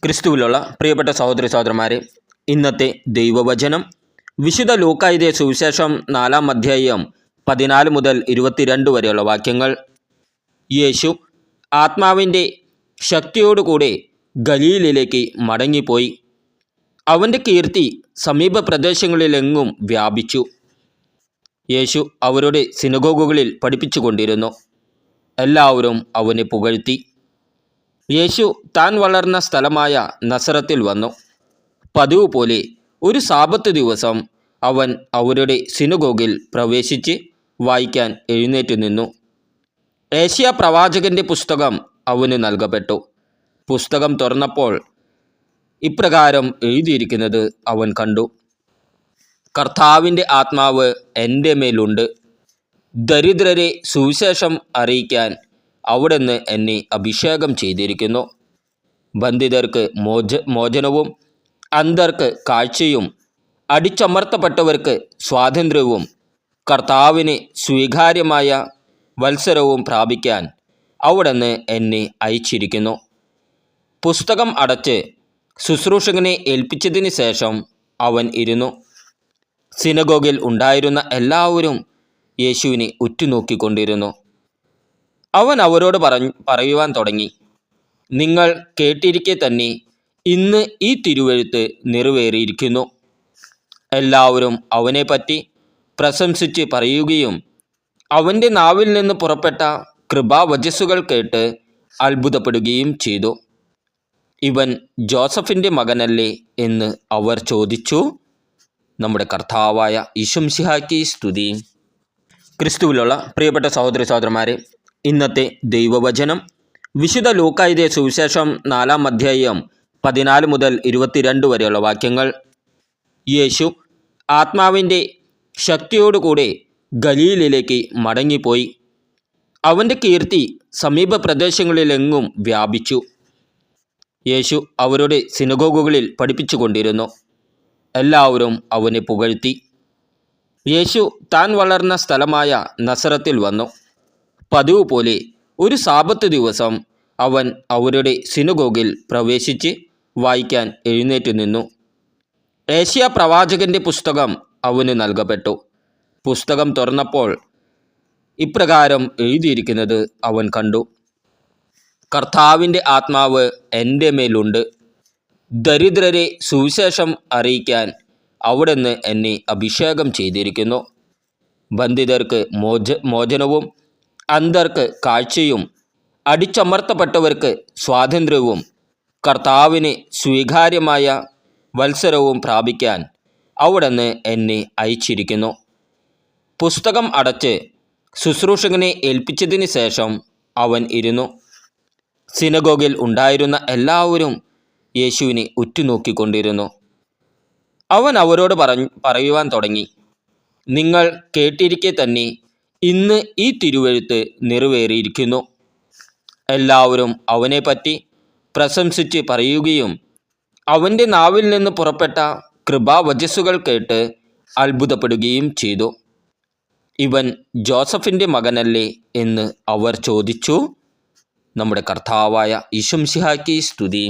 ക്രിസ്തുവിലുള്ള പ്രിയപ്പെട്ട സഹോദരി സഹോദരന്മാരെ, ഇന്നത്തെ ദൈവവചനം വിശുദ്ധ ലൂക്കായുടെ സുവിശേഷം 4-ാം അധ്യായം 14 മുതൽ 22 വരെയുള്ള വാക്യങ്ങൾ. യേശു ആത്മാവിൻ്റെ ശക്തിയോടുകൂടെ ഗലീലയിലേക്ക് മടങ്ങിപ്പോയി. അവൻ്റെ കീർത്തി സമീപ പ്രദേശങ്ങളിലെങ്ങും വ്യാപിച്ചു. യേശു അവരുടെ സിനഗോഗുകളിൽ പഠിപ്പിച്ചുകൊണ്ടിരുന്നു. എല്ലാവരും അവനെ പുകഴ്ത്തി. യേശു താൻ വളർന്ന സ്ഥലമായ നസറത്തിൽ വന്നു. പതിവ് പോലെ ഒരു സാബത്ത് ദിവസം അവൻ അവരുടെ സിനഗോഗിൽ പ്രവേശിച്ച് വായിക്കാൻ എഴുന്നേറ്റ് നിന്നു. ഏശയ്യാ പ്രവാചകൻ്റെ പുസ്തകം അവന് നൽകപ്പെട്ടു. പുസ്തകം തുറന്നപ്പോൾ ഇപ്രകാരം എഴുതിയിരിക്കുന്നത് അവൻ കണ്ടു: കർത്താവിൻ്റെ ആത്മാവ് എൻ്റെ മേലുണ്ട്. ദരിദ്രരെ സുവിശേഷം അറിയിക്കാൻ അവിടുന്ന് എന്നെ അഭിഷേകം ചെയ്തിരിക്കുന്നു. ബന്ധിതർക്ക് മോചനവും, അന്ധർക്ക് കാഴ്ചയും, അടിച്ചമർത്തപ്പെട്ടവർക്ക് സ്വാതന്ത്ര്യവും, കർത്താവിന് സ്വീകാര്യമായ വത്സരവും പ്രാപിക്കാൻ അവിടുന്ന് എന്നെ അയച്ചിരിക്കുന്നു. പുസ്തകം അടച്ച് ശുശ്രൂഷകനെ ഏൽപ്പിച്ചതിന് ശേഷം അവൻ ഇരുന്നു. സിനഗോഗിൽ ഉണ്ടായിരുന്ന എല്ലാവരും യേശുവിനെ ഉറ്റുനോക്കിക്കൊണ്ടിരുന്നു. അവൻ അവരോട് പറയുവാൻ തുടങ്ങി: നിങ്ങൾ കേട്ടിരിക്കെ തന്നെ ഇന്ന് ഈ തിരുവെഴുത്ത് നിറവേറിയിരിക്കുന്നു. എല്ലാവരും അവനെപ്പറ്റി പ്രശംസിച്ച് പറയുകയും അവൻ്റെ നാവിൽ നിന്ന് പുറപ്പെട്ട കൃപാവചസ്സുകൾ കേട്ട് അത്ഭുതപ്പെടുകയും ചെയ്തു. ഇവൻ ജോസഫിൻ്റെ മകനല്ലേ എന്ന് അവർ ചോദിച്ചു. നമ്മുടെ കർത്താവായ ഈശോമിശിഹായ്ക്ക് സ്തുതി. ക്രിസ്തുവിലുള്ള പ്രിയപ്പെട്ട സഹോദരി സഹോദരന്മാരെ, ഇന്നത്തെ ദൈവവചനം വിശുദ്ധ ലൂക്കായുടെ സുവിശേഷം 4-ാം അധ്യായം 14 മുതൽ 22 വരെയുള്ള വാക്യങ്ങൾ. യേശു ആത്മാവിൻ്റെ ശക്തിയോടുകൂടെ ഗലീലയിലേക്ക് മടങ്ങിപ്പോയി. അവൻ്റെ കീർത്തി സമീപ പ്രദേശങ്ങളിലെങ്ങും വ്യാപിച്ചു. യേശു അവരുടെ സിനഗോഗുകളിൽ പഠിപ്പിച്ചുകൊണ്ടിരുന്നു. എല്ലാവരും അവനെ പുകഴ്ത്തി. യേശു താൻ വളർന്ന സ്ഥലമായ നസറത്തിൽ വന്നു. പതിവ് പോലെ ഒരു സാബത്ത് ദിവസം അവൻ അവരുടെ സിനഗോഗിൽ പ്രവേശിച്ച് വായിക്കാൻ എഴുന്നേറ്റ് നിന്നു. ഏശയ്യാ പ്രവാചകൻ്റെ പുസ്തകം അവന് നൽകപ്പെട്ടു. പുസ്തകം തുറന്നപ്പോൾ ഇപ്രകാരം എഴുതിയിരിക്കുന്നത് അവൻ കണ്ടു: കർത്താവിൻ്റെ ആത്മാവ് എൻ്റെ മേലുണ്ട്. ദരിദ്രരെ സുവിശേഷം അറിയിക്കാൻ അവിടുന്ന് എന്നെ അഭിഷേകം ചെയ്തിരിക്കുന്നു. ബന്ധിതർക്ക് മോചനവും, അന്ധർക്ക് കാഴ്ചയും, അടിച്ചമർത്തപ്പെട്ടവർക്ക് സ്വാതന്ത്ര്യവും, കർത്താവിന് സ്വീകാര്യമായ വത്സരവും പ്രാപിക്കാൻ അവിടുന്ന് എന്നെ അയച്ചിരിക്കുന്നു. പുസ്തകം അടച്ച് ശുശ്രൂഷകനെ ഏൽപ്പിച്ചതിന് ശേഷം അവൻ ഇരുന്നു. സിനഗോഗിൽ ഉണ്ടായിരുന്ന എല്ലാവരും യേശുവിനെ ഉറ്റുനോക്കിക്കൊണ്ടിരുന്നു. അവൻ അവരോട് പറയുവാൻ തുടങ്ങി: നിങ്ങൾ കേട്ടിരിക്കെ തന്നെ ഇന്ന് ഈ തിരുവെഴുത്ത് നിറവേറിയിരിക്കുന്നു. എല്ലാവരും അവനെപ്പറ്റി പ്രശംസിച്ച് പറയുകയും അവൻ്റെ നാവിൽ നിന്ന് പുറപ്പെട്ട കൃപാവചസ്സുകൾ കേട്ട് അത്ഭുതപ്പെടുകയും ചെയ്തു. ഇവൻ ജോസഫിൻ്റെ മകനല്ലേ എന്ന് അവർ ചോദിച്ചു. നമ്മുടെ കർത്താവായ ഈശോമിശിഹായ്ക്ക് സ്തുതി.